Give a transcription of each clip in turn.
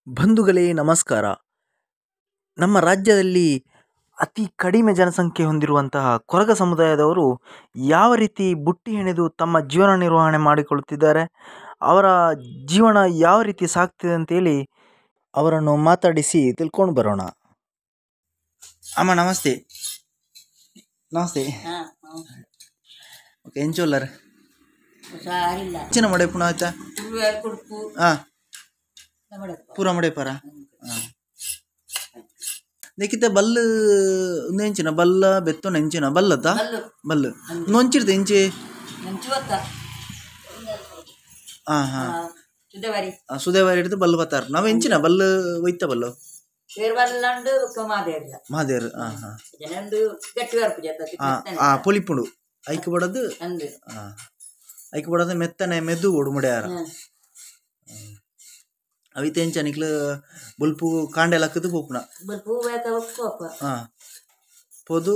ಬಂಧುಗಳೇ ನಮಸ್ಕಾರ. ನಮ್ಮ ರಾಜ್ಯದಲ್ಲಿ ಅತಿ ಕಡಿಮೆ ಜನಸಂಖ್ಯೆ ಹೊಂದಿರುವಂತಹ ಕೊರಗ ಸಮುದಾಯದವರು ಯಾವ ರೀತಿ ಬುಟ್ಟಿ ಹೆಣೆದು ತಮ್ಮ ಜೀವನ ನಿರ್ವಹಣೆ ಮಾಡಿಕೊಳ್ಳುತ್ತಿದ್ದಾರೆ, ಅವರ ಜೀವನ ಯಾವ ರೀತಿ ಸಾಗ್ತಿದೆ ಅಂತೇಳಿ ಅವರನ್ನು ಮಾತಾಡಿಸಿ ತಿಳ್ಕೊಂಡು ಬರೋಣ. ಅಮ್ಮ ನಮಸ್ತೆ. ನಮಸ್ತೆ. ಓಕೆ ಎಂಚೋಲ್ಲರ್ ಹೆಚ್ಚಿನ ಮಡೆ ಪುನಃ ಆಯ್ತಾ ಹಾಂ ಪೂರ ಮಡೆ ಪರ ಹಾಂ ದೇಕಿತ ಬಲ್ಲು ಎಂಚಿನ ಬಲ್ಲ ಬೆತ್ತೊನ ಎಂಚಿನ ಬಲ್ಲದ ಬಲ್ಲು ನೊಂಚಿರ್ತ ಎಂಚಿ ಹಾಂ ಹಾಂ ಸುದೇವಾರಿ ಹಿಡಿದು ಬಲ್ಲು ಬತ್ತಾರ ನಾವು ಎಂಚಿನ ಬಲ್ಲು ಒಯ್ತ ಬಲ್ಲು ಮಾದೇರ್ ಹಾಂ ಹಾಂ ಹಾಂ ಪೊಲಿಪುಂಡು ಐಕ್ ಬಡದು ಹಾಂ ಐಕ್ ಬಡದು ಮೆತ್ತನೆ ಮೆದು ಓಡು ಮುಡ್ಯಾರ ಅವಿತ ಎಂಚ ನಿಕ್ಲು ಬುಲ್ಪು ಕಾಂಡೆಲ್ ಹಾಕದು ಪೋಪುನ ಹಾಂ ಪೋದು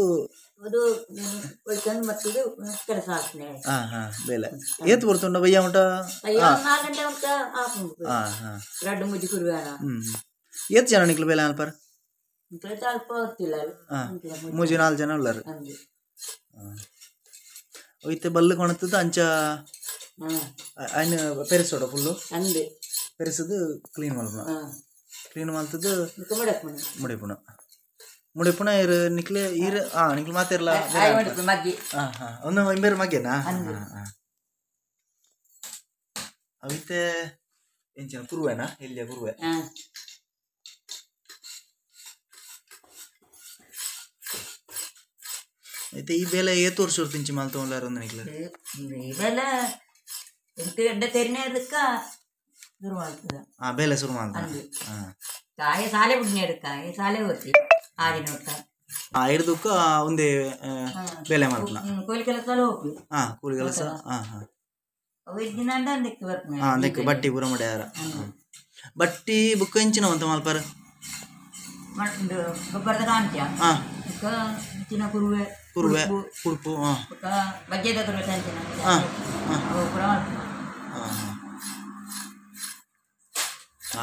ಹಾಂ ಹಾಂ ಬೇಲೆ ಏತ್ ಬರ್ತುಂಡ ಬಯ್ಯ ಉಂಟ ಹಾಂ ಹಾಂ ಏತ್ ಜನ ನಿಕ್ಲು ಬೇಲೆ ಅಲ್ಪರ್ ಹಾಂ 3-4 ಜನ ಉಳ್ಳಾರು ಒಯ್ತೆ ಬಲ್ಲು ಕೊಣತದ್ದು ಅಂಚ ಅಯ್ನ ಪೆರೆಸೋಡ ಫುಲ್ಲು ಪೆರೆಸದು ಕ್ಲೀನ್ ಮಲ್ಪುಣ ಕ್ಲೀನ್ ಮಲ್ತದ್ದು ಮುಡಿಪುಣ ಇರು ನಿಕ್ಲೆ ಈರು ಹಾಂ ನಿಕ್ಲು ಮಾತಿರಲ್ಲ ಹಾಂ ಹಾಂ ಒಂದು ಇಂಬೇರು ಮಗ್ಗೆನಾ ಹಾಂ ಹಾಂ ಅವಿತೆ ಎಂಚಿನ ಕುರುವೆನಾ ಎಲ್ಲಿಯ ಕುರುವೆ అయితే ఈ ಬೇಲೆ ಏತು ವರ್ಷ ತಿಂಚಿ ಮಾಲ್ತ ಉಳ್ಳಾರ ಒಂದು ನಿಕ್ಲೆ ಈ ಬೇಲೆ ಎಂಟು ಗಂಟೆ ತೆರಿನೇದಕ್ಕ ಶುರು ಮಾಡ್ತದ ಆ ಬೇಲೆ ಶುರು ಮಾಡ್ತ ಕಾಯ ಸಾಲೆ ಬುಡ್ನೆ ಕಾಯ ಸಾಲೆ ಹೋತಿ ಆದಿನ ಒಟ್ಟ ಹಿಡ್ದಕ್ಕ ಒಂದೇ ಬೇಲೆ ಮಾಡ್ತಾನ ಕೂಲಿ ಕೆಲಸ ಹೋಗಿ ಕೂಲಿ ಕೆಲಸ ದಿನ ಅಂದಕ್ಕೆ ಬರ್ತಾನೆ ಅದಕ್ಕೆ ಬಟ್ಟಿ ಪೂರ ಮಾಡ್ಯಾರ ಬಟ್ಟಿ ಬುಕ್ಕ ಹೆಂಚಿನ ಅಂತ ಮಾಲ್ಪಾರ ಗೊಬ್ಬರದ ಕಾಂತ್ಯ ಚಿನ್ನ ಕುರುವೆ ಕುರುವೆ ಕುಡುಪು ಬಜ್ಜೆದ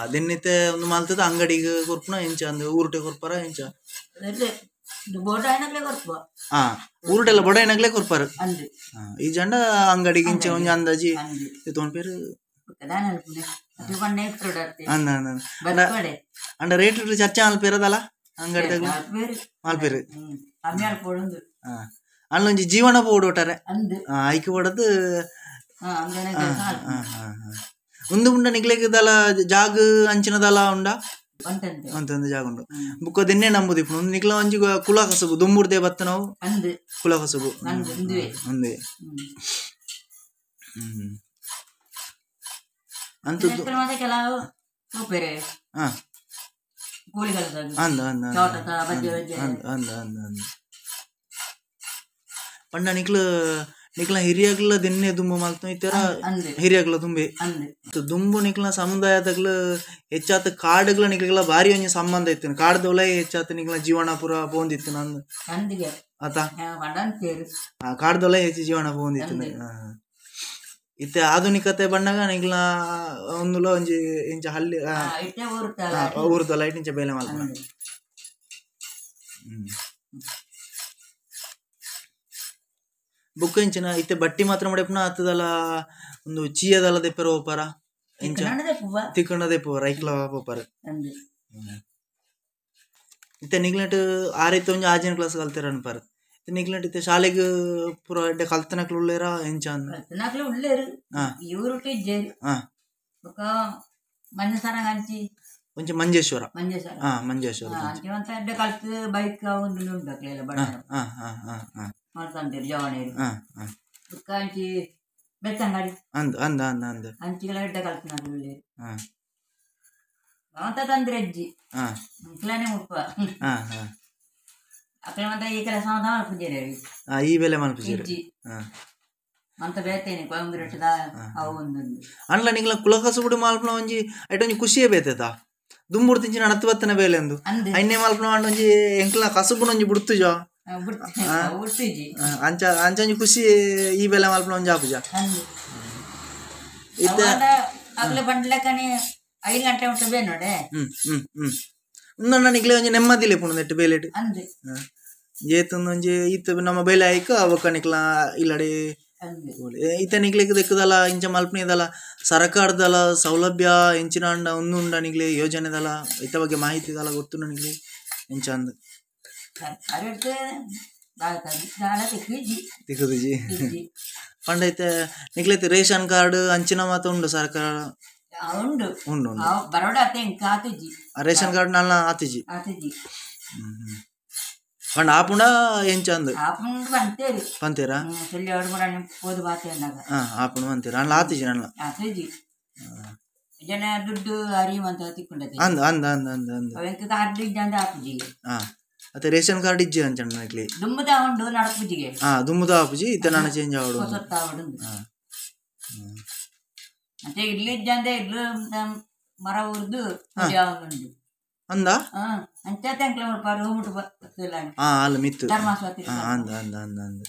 ಅದನ್ನಿತ್ತೆ ಒಂದು ಮಾಲ್ತದ ಅಂಗಡಿಗೆ ಕೊರ್ಪುನ ಎಂಚ ಅಂದ್ರೆ ಊರುಟೆ ಕೊರ್ಪಾರ ಎಂಚ ಬೋಟ ಏನಕ್ಲೆ ಕೊರ್ಪ ಊರುಟೆಲ್ಲ ಬೊಡ ಏನಕ್ಲೆ ಕೊರ್ಪಾರ ಈ ಜಂಡ ಅಂಗಡಿಗೆ ಇಂಚ ಒಂಜ ಅಂದಾಜಿ ತೊಗೊಂಡ್ ಪೇರು ಅಂಡ ರೇಟ್ ಚರ್ಚೆ ಮಲ್ಪೇರದಲ್ಲ ಅಂಗಡಿದಾಗ ಮಲ್ಪೇರು ಅಲ್ಲೊಂಜಿ ಜೀವನ ಪೋಡು ಒಟ್ಟಾರೆ ಐಕೆ ಪಡದು ಒಂದು ಉಂಡ ನಿಗ್ಲೆದಲ್ಲ ಜಾಗ ಅಂಚಿನದಲ್ಲ ಉಂಡ ಅಂತಂದು ಜಾಗ ಉಂಡು ಬುಕ್ಕ ದಿನ್ನೆ ನಂಬುದಿಪ್ಪು ಒಂದು ನಿಕ್ಲ ಒಂಜಿ ಕುಲ ಕಸಬು ದುಂಬುರ್ದೆ ಬತ್ತ ನಾವು ಕುಲ ಕಸಬು ಒಂದೇ ಅಂತದ್ದು ಪಂಡ ನಿಕ್ಲ ಹಿರಿಯಾಗ್ಲ ದಿನ್ನೆ ದುಂಬು ಮಾಲ್ತ ಇತ್ತಾರ ಹಿರಿಯಾಗ್ಲ ತುಂಬಿ ದುಂಬು ನಿಕ್ಲ ಸಮುದಾಯದಾಗ್ಲ ಹೆಚ್ಚಾತ ಕಾಡುಗ್ಲ ನಿಕ್ಲ ಭಾರಿ ಒಂಜಿ ಸಂಬಂಧ ಇತ್ತು ಕಾಡ್ದೊಲೆ ಹೆಚ್ಚಾತ ನಿಕ್ಲ ಜೀವನ ಪೂರ ಪೋಂದಿತ್ತು ನಂದು ಆತ ಕಾಡ್ದೊಲೆ ಹೆಚ್ಚು ಜೀವನ ಪೋಂದಿತ್ತು ಇತ್ತೆ ಆಧುನಿಕತೆ ಬಂದಾಗ ನಿಕ್ಲ ಒಂದುಲ ಒಂಜಿ ಇಂಚ ಹಳ್ಳಿ ಊರ್ದಲ್ಲ ಇಂಚ ಬೇಲೆ ಮಾಲ್ಪನ ಬುಕ್ಕ ಇಂಚಿನ ಇತ್ತೆ ಬಟ್ಟಿ ಮಾತ್ರ ಮಡೆಪುನ ಆತದಲ್ಲ ಒಂದು ಚೀಯದಲ್ಲ ದೆಪ್ಪರ ಹೋಪಾರ ಇಂಚ ತಿಕ್ಕಂಡ ದೆಪ್ಪ ರೈಕ್ಲ ಹೋಪಾರ ಇತ್ತೆ ನಿಗ್ಲೆಟ್ ಆರೈತೆ ಒಂಜಿ 6ನೇ ಕ್ಲಾಸ್ ಕಲ್ತಿರ ಅನ್ಪಾರ ನಿಗ್ಲೆಟ್ ಇತ್ತೆ ಶಾಲೆಗೆ ಪೂರ ಎಡ್ಡೆ ಕಲ್ತನಕ್ಲು ಉಳ್ಳೇರ ಎಂಚ ಒಂಚ ಮಂಜೇಶ್ವರ ಮಂಜೇಶ್ವರ ಬೈಕ್ ಬೆತ್ತಂಗಡಿ ಅಂಚಿಗಳ ಎಡ್ಡೆ ಕಲ್ತನಕ್ಲು ತಂದ್ರೆ ಅಜ್ಜಿ ಇಕ್ಲಾನೆ ಮುಪ್ಪ ಅక్కడ ಮತ್ತೆ ಈ ಕೆಲಸ ಈ ಬೆಲೆ ಮಲ್ಪಿಸಿರಿ ಅಂತ ಬೇತೇನೆ ಕೊಯಂಬರಟ್ಟದ ಅವು ಒಂದೊಂದು ಅಂಡ್ಲ ನಿಂಗ್ಲ ಕುಲಕಸು ಬಿಡು ಮಾಲ್ಪನ ಒಂಜಿ ಐಟೊಂಜಿ ಖುಷಿಯೇ ಬೇತದ ದುಂಬುಡು ತಿಂಚಿನ 10 ಬೇಲೆ ಅಂದು ಐನ್ನೇ ಮಾಲ್ಪನ ಒಂಜಿ ಎಂಕ್ಲ ಕಸುಬುನ ಒಂಜಿ ಬಿಡ್ತುಜೋ ಅಂಚ ಅಂಚೊಂಜಿ ಖುಷಿ ಈ ಬೆಲೆ ಮಾಲ್ಪನ ಒಂಜಿ ಆಪುಜ ಇತ್ತ ಅಗ್ಲ ಬಂಡ್ಲಕನೆ 5 ಗಂಟೆ ಉಂಟು ನೋಡೆ ಉಂದಣ್ಣ ನಿಕ್ಲೆ ಒಂಜಿ ನೆಮ್ಮದಿ ಲೇಪುಂಡು ನೆಟ್ಟು ಬೇಲೆಟ್ ಅಂದೆ ಜೇತುಂದು ಒಂಜಿ ಈತ ನಮ್ಮ ಬೇಲೆ ಆಯ್ಕ ಅವಕ್ಕ ನಿಕ್ಲ ಇಲ್ಲಡೆ ಈತ ನಿಕ್ಲೆಗ್ ದೆಕ್ಕದಲ್ಲ ಇಂಚ ಮಲ್ಪನಿದಲ್ಲ ಸರ್ಕಾರದಲ್ಲ ಸೌಲಭ್ಯ ಎಂಚಿನ ಒಂದುಂಡ ನಿಕ್ಲೆ ಯೋಜನೆದಲ್ಲ ಇತ್ತ ಬಗ್ಗೆ ಮಾಹಿತಿ ಇದಲ್ಲ ಗೊತ್ತುಂಡ ನಿಕ್ಲೆ ಎಂಚ ಅಂದ್ ತಿಕ್ಕುದುಜಿ ಪಂಡೈತೆ ನಿಕ್ಲೈತೆ ರೇಷನ್ ಕಾರ್ಡ್ ಅಂಚಿನ ಮಾತ ಉಂಡು ಸರ್ಕಾರ ಉಂಡು ಉಂಡು ಬರೋಡ ಆತುಜಿ ರೇಷನ್ ಕಾರ್ಡ್ ನಲ್ಲ ಆತಿಜಿ ಪಂಡ ಆಪುಂಡ ಎಂಚ ಅಂದ್ ಆಪುಂಡು ಬಂತೇರಿ ಪಂತೇರಾ ಸೊಲ್ಲಿ 2-3 ಪೋದು ಬಾತೆ ಅಂದಾಗ ಆಪುಂಡು ಬಂತೇರಾ ಅಲ್ಲ ಆತಿಜಿ ನಲ್ಲ ಆತುಜಿ ಜನ ದುಡ್ಡು ಅರಿಯುವಂತ ತಿಕ್ಕೊಂಡತಿ ಅಂದ್ ಅಂದ್ ಅಂದ್ ಅಂದ್ ಅಂದ್ ಅವೆಂಕ ಕಾರ್ಡ್ ಇದ್ದಂದ ಆಪುಜಿ ಅತ್ತೆ ರೇಷನ್ ಕಾರ್ಡ್ ಇಜ್ಜಿ ಅಂಚ ನಕ್ಲಿ ದುಮ್ಮದ ಉಂಡು ನಡಪುಜಿಗೆ ದುಮ್ಮದ ಆಪುಜಿ ಇತ್ತ ನಾನು ಚೇಂಜ್ ಆವಡು ಹೊಸತ್ತ ಆವಡು ಮತ್ತೆ ಇಡ್ಲಿ ಇದ್ದಂದೆ ಇಡ್ಲು ಮರ ಉರ್ದು ಉಂಡು ಅಂದ ಅಂಚ ತೆಂಕ್ಲ ಮಾಡ್ಪಾರು ಮುಟ್ಟು ಬರ್ತಿಲ್ಲ ಅಲ್ಲ ಮಿತ್ತು ಧರ್ಮಾಸ್ವತಿ ಅಂದ ಅಂದ ಅಂದ ಅಂದ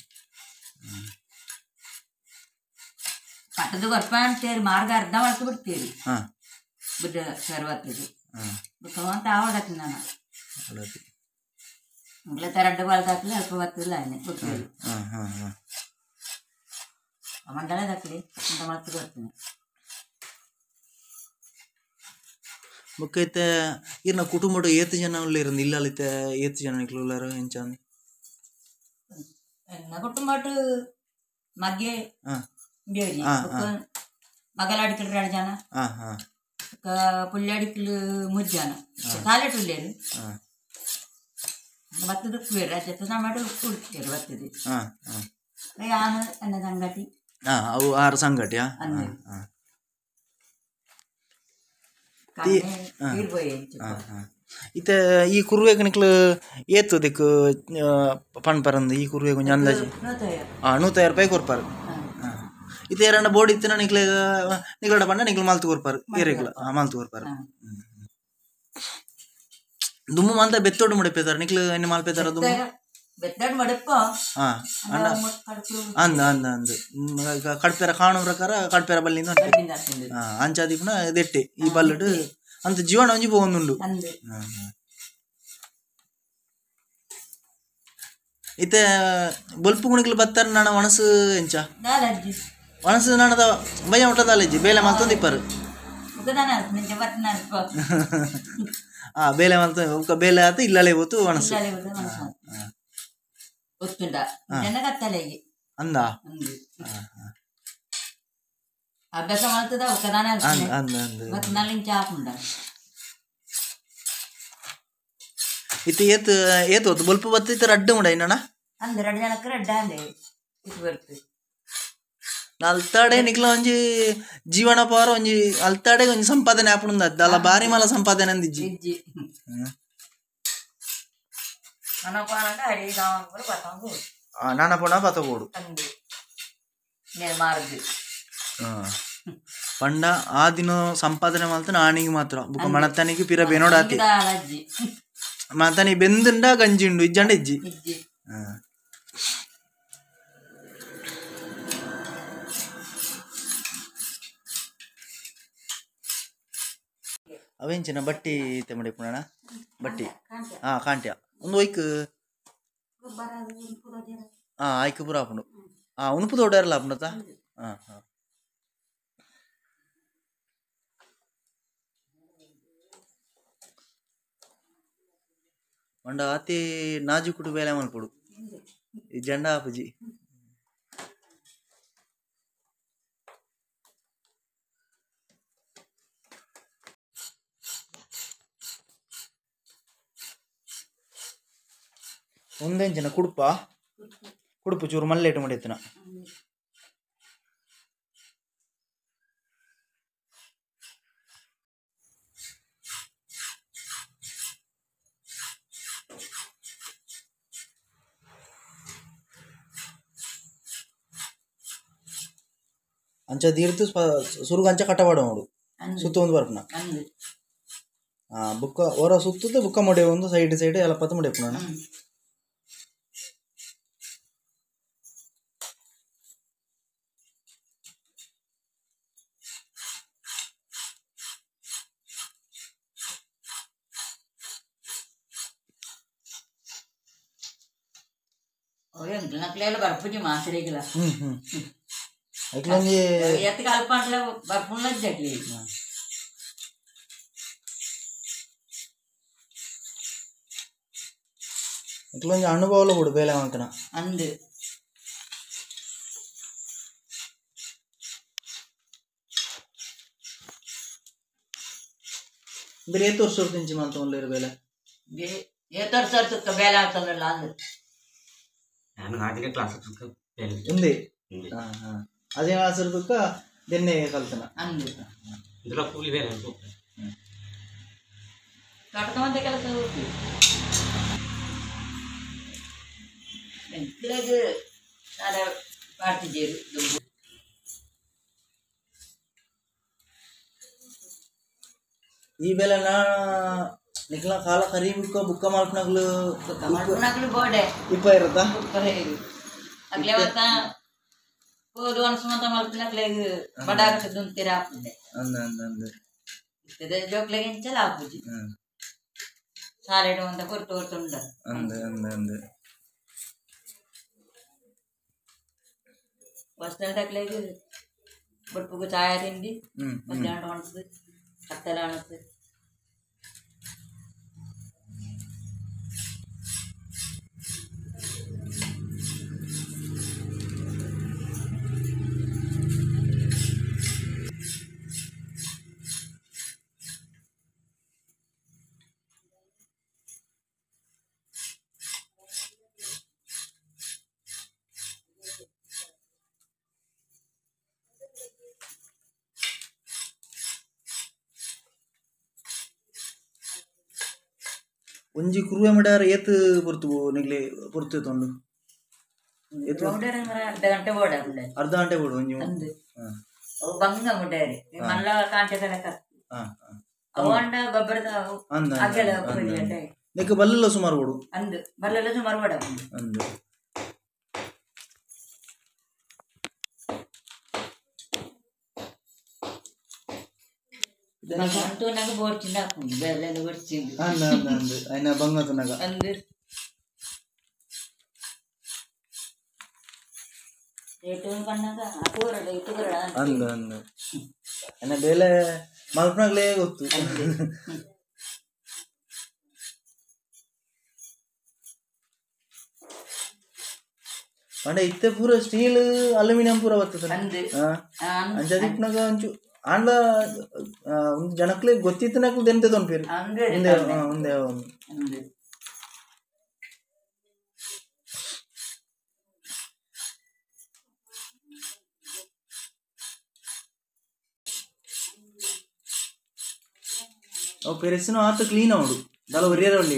ಕಟ್ಟದು ಬರ್ಪ ಅಂತೇರಿ ಮಾರ್ಗ ಅರ್ಧ ಮಾಡ್ಕೊ ಬಿಡ್ತೀರಿ ಬುದ್ಧ ಸರ್ವತ್ತಿದು ಬುಕ್ಕವಂತ ಆವಡತ್ತಿ ನಾನು ಮುಗ್ಲ ತರಡ್ಡು ಬಾಳ್ದಾಕ್ಲಿ ಅಲ್ಪ ಬರ್ತಿಲ್ಲ ಗೊತ್ತಿಲ್ಲ ಮಂಡಳದಾಕ್ಲಿ ಅಂತ ಮಾಡ್ತು ಬರ್ತೀನಿ ಮುಕ್ಕೈತೆ ಇರ್ನ ಕುಟುಂಬಡು ಏತ್ ಜನ ಉಳ್ಳೇರು ಇಲ್ಲಲಿತ್ತೆ ಏತ್ ಜನ ನಿಕ್ಲುಳ್ಳಾರು ಎಂಚ ಕುಟುಂಬಟ್ಟು ಮಗೆ ಮಗಲಾಡಿಕಲ್ 2 ಜನ పుల్లాడికలు 3 జన టాయిలెట్ లేదు ಬತ್ತದ ಬೇರೆ ಜೊತೆ ಟೊಮೆಟೊ ಕುಡ್ತಿರು ಬತ್ತది ಆನ ಅನ್ನ ಸಂಗತಿ ಅವು 6 ಸಂಗಟಿ ಇತ್ತೆ ಈ ಕುರುವೆಗ್ ನಿಕ್ಲು ಏತು ದಿಕ್ಕು ಪಣ್ ಪರಂದು ಈ ಕುರುವೆಗ್ ಒಂಜಿ ಅಂದಾಜು 150 ರೂಪಾಯಿ ಕೊರ್ಪಾರು ಇತ್ತೆ ಎರಡ ಬೋರ್ಡ್ ಇತ್ತಿನ ನಿಕ್ಲಡ ಪಂಡ ನಿಕ್ಲು ಮಲ್ತು ಕೊರ್ಪಾರು ಏರೆಗ್ಲ ಮಲ್ತು ಕೊರ್ಪಾರು ದುಮ್ಮು ಮಂತ ಬೆತ್ತೋಡು ಮುಡಿಪೇತಾರ ನಿಕ್ಲು ಎಣ್ಣೆ ಮಾಲ್ಪೇತಾರ ದುಮ್ಮು ಬೆತ್ತೋಡು ಮಡಪ ಅಂದ ಅಂದ ಅಂದ ಕಡ್ಪೇರ ಕಾಣು ಪ್ರಕಾರ ಕಡ್ಪೇರ ಬಲ್ಲಿಂದ ಅಂಚಾದಿಪ್ಪುನ ದೆಟ್ಟೆ ಈ ಬಲ್ಲಡು ಅಂತ ಜೀವನ ಒಂಜಿ ಪೋವೊಂದುಂಡು ಇತ್ತೆ ಬೊಲ್ಪು ಗುಣಿಕ್ಲು ಬತ್ತಾರ ನಾನ ಒಣಸು ಎಂಚ ಒಣಸು ನಾನದ ಭಯ ಮುಟ್ಟದಲ್ಲಜ್ಜಿ ಬೇಲೆ ಮಲ್ತೊಂದು ಇಪ್ಪರು ಬೇಲೆ ಮಲ್ತ ಬೇಲೆ ಆತ ಇಲ್ಲಲೇ ಹೋತು ಒಣಸು ಅಂದ ಅಭ್ಯಾಸ ಮಾಡ್ತದ ಇತ್ತು ಏತ್ ಹೋತು ಬೊಲ್ಪ ಬತ್ತಿತ್ತು ರಡ್ಡು ಮುಡ ಇನ್ನಣ ಅಂದ 2 ಜನಕ್ಕೆ ರಡ್ಡ ಅಂದೆ ಇದು ಬರ್ತು ಅಲ್ತಾಡೆ ನಿಕ್ಲ ಒಂಜಿ ಜೀವನ ಪವರ ಒಂಜಿ ಅಲ್ತಾಡೆ ಒಂಜಿ ಸಂಪಾದನೆ ಆಪುಂಡು ಅಲ್ಲ ಬಾರಿ ಮಲ ಸಂಪಾದನೆ ಅಂದಿಜ್ಜಿ ನಾನ ಪೋಣ ಪತಗೋಡು ಪಂಡ ಆ ದಿನ ಸಂಪಾದನೆ ಮಾಲ್ತ ನಾಣಿಗೆ ಮಾತ್ರ ಬುಕ್ಕ ಮಣತನಿಗೆ ಪಿರ ಬೆನೋಡಾತಿ ಮತನಿ ಬೆಂದುಂಡ ಗಂಜಿ ಉಂಡು ಇಜ್ಜಂಡ ಇಜ್ಜಿ ಅವೆಂಚಿನ ಬಟ್ಟಿ ತೆಮಡಿ ಪುಣ ಬಟ್ಟಿ ಕಾಂಟ್ಯ ಒಂದು ಒಯ್ಕ್ ಆಯ್ಕೆ ಪೂರ ಆಪುಂಡು ಉನುಪು ದೊಡ್ಡರಲ್ಲ ಆಪುಂಡತ ಮಂಡ ಆತಿ ನಾಜುಕುಡು ಬೇಲೆ ಮಲ್ಪುಡು ಈ ಜಂಡ ಆಪುಜಿ ಒಂದೆಂಚಿನ ಕುಡುಪು ಚೂರು ಮಲ್ಲೇಟು ಮಾಡಿತ್ತಿನ ಅಂಚ ದೀರ್ತು ಸುರುಗು ಅಂಚ ಕಟ್ಟವಾಡ ನೋಡು ಸುತ್ತ ಒಂದು ಬರ್ಪುನ ಬುಕ್ಕ ಹೊರ ಸುತ್ತದ ಬುಕ್ಕ ಮೊಡೆ ಒಂದು ಸೈಡ್ ಎಲ್ಲ ಪತ್ತು ಮೊಡೆ ಪುಣ ಎಂಕ್ಲೆಲ್ಲ ಬರ್ಪುಜಿ ಮಾಸರಿಗಿಲ್ಲ ಐಕ್ಲೊಂಜಿ ಎತ್ತ ಕಲ್ಪಂಟ್ಲ ಬರ್ಪುಣ್ಲ ಜಟ್ಲಿ ಐಕ್ಲೊಂಜಿ ಅನುಭವಲು ಕೊಡು ಬೇಲೆ ಮಂತನ ಅಂದು ಬೇರೆ ಏತ್ ವರ್ಷ ತಿಂಚಿ ಮಂತ ಒಂದೇರು ಬೇಲೆ ಏತರ್ ಸರ್ ತುಕ್ಕ ಬೇಲೆ ಆಗ್ತದಲ್ಲ ಅಂದು ನಾನು ಆದಿಗೆ ಕ್ಲಾಸ್ ಬೇಲೆ ఉంది అదే ఆసరు దుక్క దెన్నే కలుతున్నా అందు ఇందులో కూలి వేరే ಕಟ್ಕೊಂತ ಕೆಲಸ ಎಂಕ್ಲೆಗ್ ನಾಳೆ ಪಾಡ್ತಿದ್ದೀರಿ ಈ ಬೆಲೆ ನಿಕ್ಲ ಕಾಲ ಕರಿ ಬುಕ್ಕ ಮಾಡ್ಕೊಳಗ್ಲು ಮಾಡ್ಕೊಳಗ್ಲು ಬೋಡೆ ಇಪ್ಪ ಇರುತ್ತಾ ಅಗ್ಲೇ ಅವತ್ತ ಹೋದು ಅನ್ಸುವಂತ ಮಲ್ಪನಕ್ಲೆಗ್ ಬಡಾಗಟ್ಟ ದುಂತಿರ ಹಾಕ್ತಿದ್ದೆ ಇತ್ತದೆ ಜೋಕ್ಲೆಗ್ ಇಂಚಲ ಹಾಕುಜಿ ಸಾಲೆಡು ಅಂತ ಕೊಟ್ಟು ಕೊಟ್ಟುಂಡ ಫಸ್ಟಲ್ಲಿ ತಕ್ಲೆಗ್ ಬೊಟ್ಟುಗು ಚಾಯ ತಿಂಡಿ ಮಧ್ಯಾಹ್ನ ಅನಿಸ್ತದೆ ಕತ್ತಲ ಅನಿಸ್ತದೆ ಒಂಜಿ ಕುರುವೆ ಮಡ್ಯಾರ ಏತ್ ಪೊರ್ತು ನಿಗ್ಲೆ ಪೊರ್ತು ತೊಂಡು ಅರ್ಧ ಗಂಟೆ ಬೋಡ ಅರ್ಧ ಗಂಟೆ ಬೋಡು ಒಂಜಿ ಬಂಗ ಮುಡ್ಡಾರಿ ಮಲ್ಲ ಕಾಂಟೆ ತನಕ ಅವಂಡ ಗೊಬ್ಬರದ ನೆಕ್ ಬಲ್ಲಲ್ಲ ಸುಮಾರು ಬೋಡು ಅಂದು ಬಲ್ಲಲ್ಲ ಸುಮಾರು ಬೋಡ ಅಂದು అంటూ నాకు బోర్చింది నాకు బెల్లని బోర్చింది ఆయన బంగతున్నగా అందు రేటు కన్నాక కూరడు ఇటుకూర అందు అందు ఆయన ಬೇಲೆ ಮಲ್ಪನಾಗ್ಲೇ ಗೊತ್ತು అంటే ఇత్తే పూర స్టీల్ అల్యూమినియం పూర బರ್ತದೆ ಅಂಚದಿಪ್ಪನಾಗ ಒಂಚು ಆಂಡ ಜನಕ್ಲೆ ಗೊತ್ತಿತ್ತನಕ್ಲು ದೆಂತೆ ತೊನ್ಪೇರು ಒಂದೇ ಅವು ಪೆರೆಸಿನ ಆತ ಕ್ಲೀನ್ ಅವಡು ದಲ ಒರಿಯರ ಒಳ್ಳೆ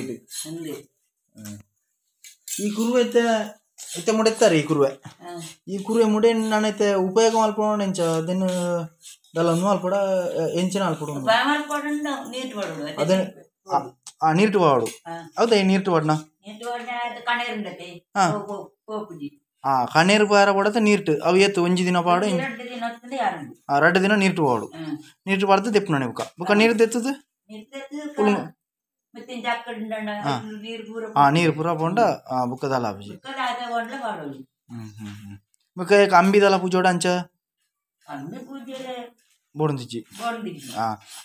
ಈ ಕುರುವೆ ಐತೆ ಮುಡೆತ್ತಾರೆ ಈ ಕುರುವೆ ಮುಡೆ ನಾನೈತೆ ಉಪಯೋಗ ಮಲ್ಪೋಣ ಎಂಚ ಅದನ್ನು ದಲ ಮಲ್ಪಡ ಎಂಚಿನ ಮಲ್ಪಡು ಅದೇ ನೀರ್ಟು ವಾಡು ಹೌದಾ ನೀರ್ಟು ವಾಡ್ನಾ ಕಣ್ಣೀರು ಪಾರ ಪಡತ್ತೆ ನೀರ್ಟು ಅವು ಎತ್ತು ಒಂಜಿ ದಿನ ಪಾಡು 2 ದಿನ ನೀರ್ಟು ವಾಡು ನೀರ್ಟು ಪಾಡ್ದು ತೆಪ್ಪು ಬುಕ್ಕ ನೀರು ತೆತ್ತದು ನೀರು ಪೂರ ಪೋಂಡ ಬುಕ್ಕದಲ್ಲ ಅಭಿಜಿ ಬುಕ್ಕ ಅಂಬಿದಲ್ಲ ಪೂಜೋಡ ಅಂಚ ಬೋಡಂದಿಜ್ಜಿ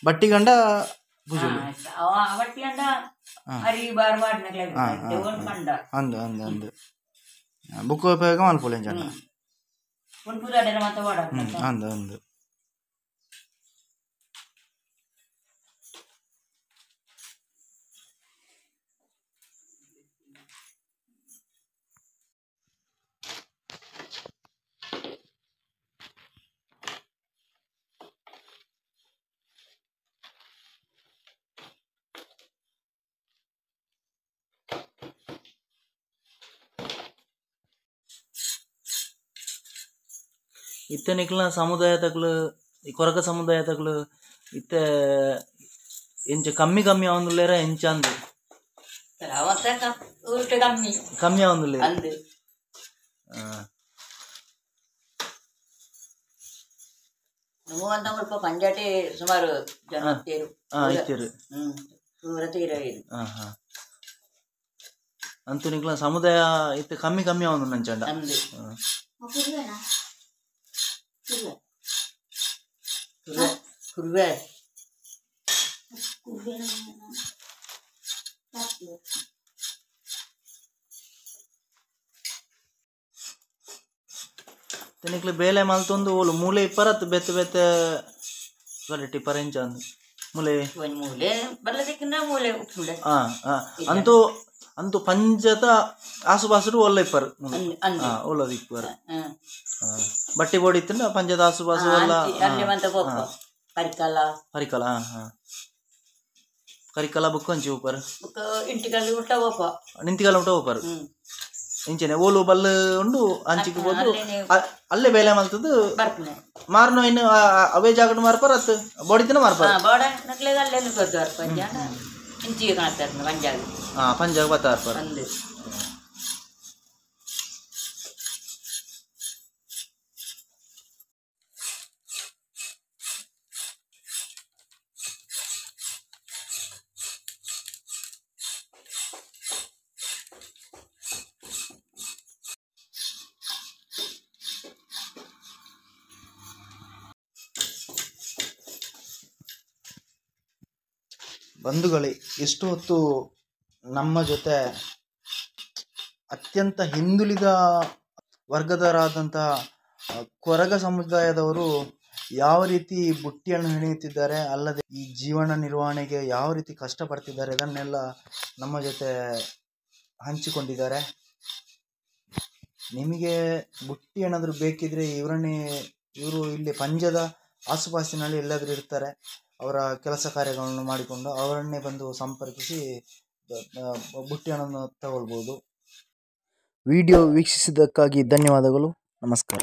ಬಟ್ಟಿ ಗಂಡ ಪೂಜೆ ಅಂದು ಅಂದು ಅಂದು ಬುಕ್ಕ ಉಪಯೋಗ ಮಲ್ಪೋಲೆ ಜನ ಅಂದು ಅಂದು ಇತ್ತೆ ನಿಕ್ಲ ಸಮುದಾಯ ತಕ್ಲು ಈ ಕೊರಕ ಸಮುದಾಯ ತಕ್ಲು ಇತ್ತೆ ಎಂಚ ಕಮ್ಮಿ ಆವಂದುಲ್ಲೇರ ಎಂಚ ಅಂದು ಕಮ್ಮಿ ಆವಂದುಲ್ಲೇರ ಪಂಜಾಟಿ ಸುಮಾರು ಜನ ಇತ್ತೇರು ಸೂರತ್ 25 ಹಾಂ ಹಾಂ ಅಂತೂ ನಿಕ್ಲ ಸಮುದಾಯ ಇತ್ತೆ ಕಮ್ಮಿ ಕಮ್ಮಿ ಅವನು ನಂಚಂಡ ಅಂದು ಕುರ್ವೆ ನಿಕ್ಲ ಬೇಲೆ ಮಲ್ತೊಂದು ಓಲು ಮೂಲೆ ಇಪ್ಪರತ್ತು ಬೆತ್ತ ಬೆತ್ತ ಕ್ವಾಲಿಟಿ ಪರೆಂಚ ಅಂದು ಮೂಲೆ ಮೂಲೆ ಬಲ್ಲದಕ್ಕಿಂತ ಮೂಲೆ ಉಪ್ಪುಂಡೆ ಅಂತೂ ಅಂತೂ ಪಂಚದ ಆಸುಪಾಸರು ಒಲ್ಲ ಇಪ್ಪರು ಒಲ್ಲದು ಇಪ್ಪರು ಬಟ್ಟೆ ಬೋಡಿ ಇತ್ತಿನ ಪಂಚದ ಆಸುಪಾಸು ಒಲ್ಲ ಪರಿಕಲ ಪರಿಕಲ ಕರಿಕಲ ಬುಕ್ ಹಂಚಿ ಉಪ್ಪರ್ ಇಂಟಿಕಲ್ಲಿ ಊಟ ಓಪ ನಿಂತಿಕಲ್ಲ ಊಟ ಉಪ್ಪರು ಇಂಚೆನೆ ಓಲು ಬಲ್ಲು ಉಂಡು ಹಂಚಿಗೆ ಬೋದು ಅಲ್ಲೇ ಬೇಲೆ ಮಲ್ತದ್ದು ಮಾರ್ನೋ ಇನ್ನು ಅವೇ ಜಾಗಟ್ ಮಾರ್ಪಾರ ಅತ್ತು ಬೋಡಿತಿನ ಮಾರ್ಪಾರ ಬೋಡ ನಕ್ಲೆಗ ಅಲ್ಲೇನು ಕೊಡ್ತಾರ ಪಂಜಾನ ಇಂಚಿಗೆ ಕಾಣ್ತಾರೆ ಪಂಜಾಗ ಪಂಜಾಗ ಬತ್ತಾರ್ಪಾರ ಅಂದು ಬಂಧುಗಳೇ, ಎಷ್ಟು ಹೊತ್ತು ನಮ್ಮ ಜೊತೆ ಅತ್ಯಂತ ಹಿಂದುಳಿದ ವರ್ಗದವರಾದಂತಹ ಕೊರಗ ಸಮುದಾಯದವರು ಯಾವ ರೀತಿ ಬುಟ್ಟಿಯನ್ನು ಹೆಣೆಯುತ್ತಿದ್ದಾರೆ, ಅಲ್ಲದೆ ಈ ಜೀವನ ನಿರ್ವಹಣೆಗೆ ಯಾವ ರೀತಿ ಕಷ್ಟಪಡ್ತಿದ್ದಾರೆ ಇದನ್ನೆಲ್ಲ ನಮ್ಮ ಜೊತೆ ಹಂಚಿಕೊಂಡಿದ್ದಾರೆ. ನಿಮಗೆ ಬುಟ್ಟಿ ಏನಾದರೂ ಬೇಕಿದ್ರೆ ಇವರು ಇಲ್ಲಿ ಪಂಜದ ಆಸುಪಾಸಿನಲ್ಲಿ ಎಲ್ಲಾದರೂ ಇರ್ತಾರೆ. ಅವರ ಕೆಲಸ ಕಾರ್ಯಗಳನ್ನು ಮಾಡಿಕೊಂಡು ಅವರನ್ನೇ ಬಂದು ಸಂಪರ್ಕಿಸಿ ಬುಟ್ಟಿಯನ್ನು ತಗೊಳ್ಬೋದು. ವಿಡಿಯೋ ವೀಕ್ಷಿಸಿದ್ದಕ್ಕಾಗಿ ಧನ್ಯವಾದಗಳು. ನಮಸ್ಕಾರ.